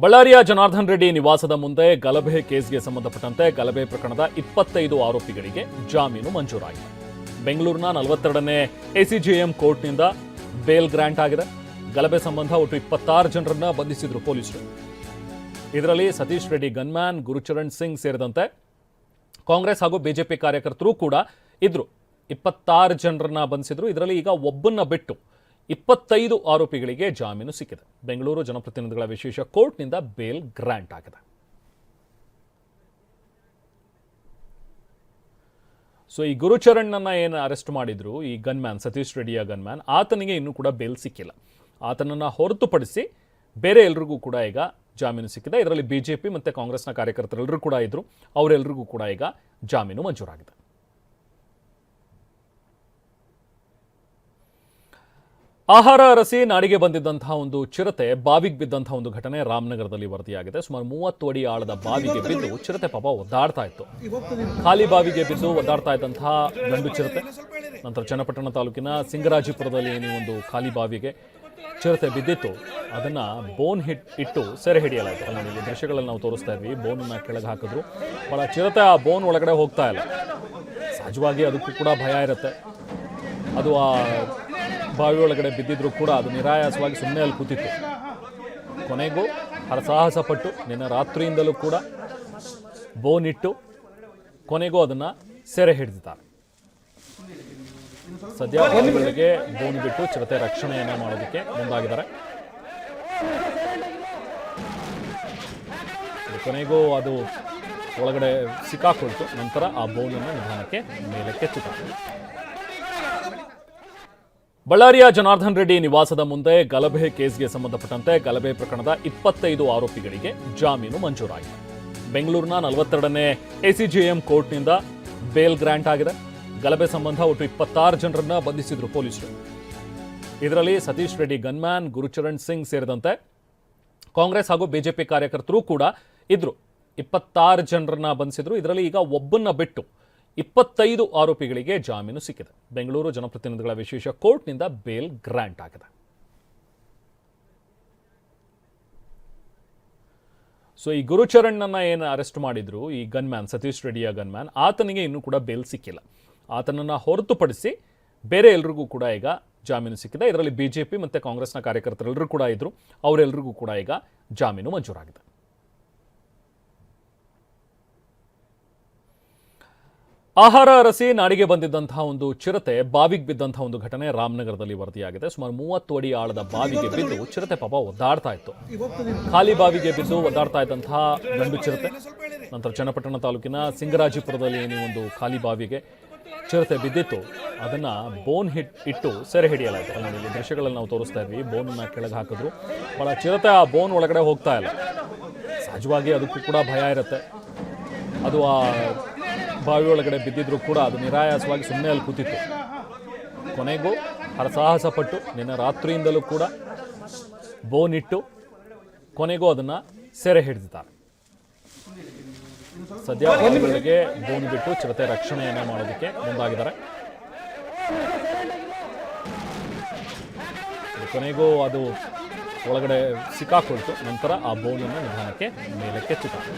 ಬಳ್ಳಾರಿಯ ಜನಾರ್ದನ್ ರೆಡ್ಡಿ ನಿವಾಸದ ಮುಂದೆ ಗಲಭೆ ಕೇಸ್ಗೆ ಸಂಬಂಧಪಟ್ಟಂತೆ ಗಲಭೆ ಪ್ರಕರಣದ 25 ಆರೋಪಿಗಳಿಗೆ ಜಾಮೀನು ಮಂಜೂರಾಗಿದೆ. ಬೆಂಗಳೂರಿನ 42ನೇ ಎಸಿಜೆಎಂ ಕೋರ್ಟ್ನಿಂದ ಬೇಲ್ ಗ್ರಾಂಟ್ ಆಗಿದೆ. ಗಲಭೆ ಸಂಬಂಧ ಒಟ್ಟು 26 ಜನರನ್ನ ಬಂಧಿಸಿದ್ರು ಪೊಲೀಸರು. ಇದರಲ್ಲಿ ಸತೀಶ್ ರೆಡ್ಡಿ ಗನ್ಮ್ಯಾನ್, ಗುರುಚರಣ್ ಸಿಂಗ್ ಸೇರಿದಂತೆ ಕಾಂಗ್ರೆಸ್ ಹಾಗೂ ಬಿಜೆಪಿ ಕಾರ್ಯಕರ್ತರು ಕೂಡ ಇದ್ರು. 26 ಜನರನ್ನ ಬಂಧಿಸಿದ್ರು. ಇದರಲ್ಲಿ ಈಗ ಒಬ್ಬನ್ನ ಬಿಟ್ಟು 25 ಆರೋಪಿಗಳಿಗೆ ಜಾಮೀನು ಸಿಕ್ಕಿದೆ. ಬೆಂಗಳೂರು ಜನಪ್ರತಿನಿಧಿಗಳ ವಿಶೇಷ ಕೋರ್ಟ್ನಿಂದ ಬೇಲ್ ಗ್ರಾಂಟ್ ಆಗಿದೆ. ಸೊ ಈ ಗುರುಚರಣ್ನನ್ನ ಏನು ಅರೆಸ್ಟ್ ಮಾಡಿದ್ರು, ಈ ಗನ್ಮ್ಯಾನ್ ಸತೀಶ್ ರೆಡ್ಡಿಯ ಗನ್ಮ್ಯಾನ್, ಆತನಿಗೆ ಇನ್ನೂ ಕೂಡ ಬೇಲ್ ಸಿಕ್ಕಿಲ್ಲ. ಆತನನ್ನ ಹೊರತುಪಡಿಸಿ ಬೇರೆ ಎಲ್ರಿಗೂ ಕೂಡ ಈಗ ಜಾಮೀನು ಸಿಕ್ಕಿದೆ. ಇದರಲ್ಲಿ ಬಿಜೆಪಿ ಮತ್ತು ಕಾಂಗ್ರೆಸ್ನ ಕಾರ್ಯಕರ್ತರೆಲ್ಲರೂ ಕೂಡ ಇದ್ರು. ಅವರೆಲ್ಲರಿಗೂ ಕೂಡ ಈಗ ಜಾಮೀನು ಮಂಜೂರಾಗಿದೆ. ಆಹಾರ ಅರಸಿ ನಾಡಿಗೆ ಬಂದಿದ್ದಂತಹ ಒಂದು ಚಿರತೆ ಬಾವಿಗೆ ಬಿದ್ದಂತಹ ಒಂದು ಘಟನೆ ರಾಮನಗರದಲ್ಲಿ ವರದಿಯಾಗಿದೆ. ಸುಮಾರು 30 ಅಡಿ ಆಳದ ಬಾವಿಗೆ ಬಿದ್ದು ಚಿರತೆ ಪಾಪ ಒದ್ದಾಡ್ತಾ ಇತ್ತು. ಖಾಲಿ ಬಾವಿಗೆ ಬಿದ್ದು ಒದ್ದಾಡ್ತಾ ಇದ್ದಂತಹ ಗಂಡು ಚಿರತೆ ನಂತರ ಚನ್ನಪಟ್ಟಣ ತಾಲೂಕಿನ ಸಿಂಗರಾಜಿಪುರದಲ್ಲಿ ಏನು ಒಂದು ಖಾಲಿ ಬಾವಿಗೆ ಚಿರತೆ ಬಿದ್ದಿತ್ತು, ಅದನ್ನ ಬೋನ್ ಇಟ್ಟು ಸೆರೆ ಹಿಡಿಯಲಾಯಿತು. ಅಲ್ಲಿ ದೃಶ್ಯಗಳಲ್ಲಿ ನಾವು ತೋರಿಸ್ತಾ ಇದ್ವಿ. ಬೋನನ್ನ ಕೆಳಗೆ ಹಾಕಿದ್ರು. ಬಹಳ ಚಿರತೆ ಆ ಬೋನ್ ಒಳಗಡೆ ಹೋಗ್ತಾ ಇಲ್ಲ. ಸಹಜವಾಗಿ ಅದಕ್ಕೂ ಕೂಡ ಭಯ ಇರುತ್ತೆ. ಅದು ಆ ಬಾವಿ ಒಳಗಡೆ ಬಿದ್ದಿದ್ರು ಕೂಡ ಅದು ನಿರಾಯಾಸವಾಗಿ ಸುಮ್ಮನೆ ಅಲ್ಲಿ ಕೂತಿತ್ತು. ಕೊನೆಗೂ ಹರಸಾಹಸ ಪಟ್ಟು ನಿನ್ನೆ ರಾತ್ರಿಯಿಂದಲೂ ಕೂಡ ಬೋನ್ ಇಟ್ಟು ಕೊನೆಗೂ ಅದನ್ನ ಸೆರೆ ಹಿಡಿದಿದ್ದಾರೆ. ಸದ್ಯ ಬಾವಿಗಳಿಗೆ ಬೋನ್ ಬಿಟ್ಟು ಚಿರತೆ ರಕ್ಷಣೆಯನ್ನ ಮಾಡೋದಕ್ಕೆ ಮುಂದಾಗಿದ್ದಾರೆ. ಕೊನೆಗೂ ಅದು ಒಳಗಡೆ ಸಿಕ್ಕಾಕೊಳ್ತು. ನಂತರ ಆ ಬೋನನ್ನು ನಿಧಾನಕ್ಕೆ ಮೇಲಕ್ಕೆತ್ತಿದ್ದಾರೆ. ಬಳ್ಳಾರಿಯ ಜನಾರ್ದನ್ ರೆಡ್ಡಿ ನಿವಾಸದ ಮುಂದೆ ಗಲಭೆ ಕೇಸ್ಗೆ ಸಂಬಂಧಪಟ್ಟಂತೆ ಗಲಭೆ ಪ್ರಕರಣದ 25 ಆರೋಪಿಗಳಿಗೆ ಜಾಮೀನು ಮಂಜೂರಾಗಿದೆ. ಬೆಂಗಳೂರಿನ 42ನೇ ಎಸಿಜೆಎಂ ಕೋರ್ಟ್ನಿಂದ ಬೇಲ್ ಗ್ರಾಂಟ್ ಆಗಿದೆ. ಗಲಭೆ ಸಂಬಂಧ ಒಟ್ಟು 26 ಜನರನ್ನ ಬಂಧಿಸಿದ್ರು ಪೊಲೀಸರು. ಇದರಲ್ಲಿ ಸತೀಶ್ ರೆಡ್ಡಿ ಗನ್ಮ್ಯಾನ್, ಗುರುಚರಣ್ ಸಿಂಗ್ ಸೇರಿದಂತೆ ಕಾಂಗ್ರೆಸ್ ಹಾಗೂ ಬಿಜೆಪಿ ಕಾರ್ಯಕರ್ತರು ಕೂಡ ಇದ್ರು. 26 ಜನರನ್ನ ಬಂಧಿಸಿದ್ರು. ಇದರಲ್ಲಿ ಈಗ ಒಬ್ಬನ್ನ ಬಿಟ್ಟು 25 ಆರೋಪಿಗಳಿಗೆ ಜಾಮೀನು ಸಿಕ್ಕಿದೆ. ಬೆಂಗಳೂರು ಜನಪ್ರತಿನಿಧಿಗಳ ವಿಶೇಷ ಕೋರ್ಟ್ನಿಂದ ಬೇಲ್ ಗ್ರಾಂಟ್ ಆಗಿದೆ. ಸೊ ಈ ಗುರುಚರಣ್ನನ್ನ ಏನು ಅರೆಸ್ಟ್ ಮಾಡಿದ್ರು, ಈ ಗನ್ಮ್ಯಾನ್ ಸತೀಶ್ ರೆಡ್ಡಿಯ ಗನ್ಮ್ಯಾನ್, ಆತನಿಗೆ ಇನ್ನೂ ಕೂಡ ಬೇಲ್ ಸಿಕ್ಕಿಲ್ಲ. ಆತನನ್ನ ಹೊರತುಪಡಿಸಿ ಬೇರೆ ಎಲ್ರಿಗೂ ಕೂಡ ಈಗ ಜಾಮೀನು ಸಿಕ್ಕಿದೆ. ಇದರಲ್ಲಿ ಬಿಜೆಪಿ ಮತ್ತು ಕಾಂಗ್ರೆಸ್ನ ಕಾರ್ಯಕರ್ತರೆಲ್ಲರೂ ಕೂಡ ಇದ್ರು. ಅವರೆಲ್ಲರಿಗೂ ಕೂಡ ಈಗ ಜಾಮೀನು ಮಂಜೂರಾಗಿದೆ. ಆಹಾರ ಅರಸಿ ನಾಡಿಗೆ ಬಂದಿದ್ದಂತಹ ಒಂದು ಚಿರತೆ ಬಾವಿಗೆ ಬಿದ್ದಂತಹ ಒಂದು ಘಟನೆ ರಾಮನಗರದಲ್ಲಿ ವರದಿಯಾಗಿದೆ. ಸುಮಾರು 30 ಅಡಿ ಆಳದ ಬಾವಿಗೆ ಬಿದ್ದು ಚಿರತೆ ಪಾಪ ಒದ್ದಾಡ್ತಾ ಇತ್ತು. ಖಾಲಿ ಬಾವಿಗೆ ಬಿದ್ದು ಒದ್ದಾಡ್ತಾ ಇದ್ದಂತಹ ಗಂಡು ಚಿರತೆ ನಂತರ ಚನ್ನಪಟ್ಟಣ ತಾಲೂಕಿನ ಸಿಂಗರಾಜಿಪುರದಲ್ಲಿ ಏನು ಒಂದು ಖಾಲಿ ಬಾವಿಗೆ ಚಿರತೆ ಬಿದ್ದಿತ್ತು, ಅದನ್ನ ಬೋನ್ ಇಟ್ಟು ಸೆರೆ ಹಿಡಿಯಲಾಯಿತು. ಅಲ್ಲಿ ದೃಶ್ಯಗಳಲ್ಲಿ ನಾವು ತೋರಿಸ್ತಾ ಇದ್ವಿ. ಬೋನನ್ನ ಕೆಳಗೆ ಹಾಕಿದ್ರು. ಬಹಳ ಚಿರತೆ ಆ ಬೋನ್ ಒಳಗಡೆ ಹೋಗ್ತಾ ಇಲ್ಲ. ಸಹಜವಾಗಿ ಅದಕ್ಕೂ ಕೂಡ ಭಯ ಇರುತ್ತೆ. ಅದು ಆ ಬಾವಿ ಒಳಗಡೆ ಬಿದ್ದಿದ್ರು ಕೂಡ ಅದು ನಿರಾಯಾಸವಾಗಿ ಸುಮ್ಮನೆ ಅಲ್ಲಿ ಕೂತಿತ್ತು. ಕೊನೆಗೂ ಹರಸಾಹಸ ಪಟ್ಟು ನಿನ್ನೆ ರಾತ್ರಿಯಿಂದಲೂ ಕೂಡ ಬೋನ್ ಇಟ್ಟು ಕೊನೆಗೂ ಅದನ್ನ ಸೆರೆ ಹಿಡಿದಿದ್ದಾರೆ. ಸದ್ಯ ಬಾವಿಗಳಿಗೆ ಬೋನ್ ಬಿಟ್ಟು ಚಿರತೆ ರಕ್ಷಣೆಯನ್ನ ಮಾಡೋದಕ್ಕೆ ಮುಂದಾಗಿದ್ದಾರೆ. ಕೊನೆಗೂ ಅದು ಒಳಗಡೆ ಸಿಕ್ಕಾಕೊಳ್ತು. ನಂತರ ಆ ಬೋನನ್ನು ನಿಧಾನಕ್ಕೆ ಮೇಲಕ್ಕೆತ್ತಿದ್ದಾರೆ.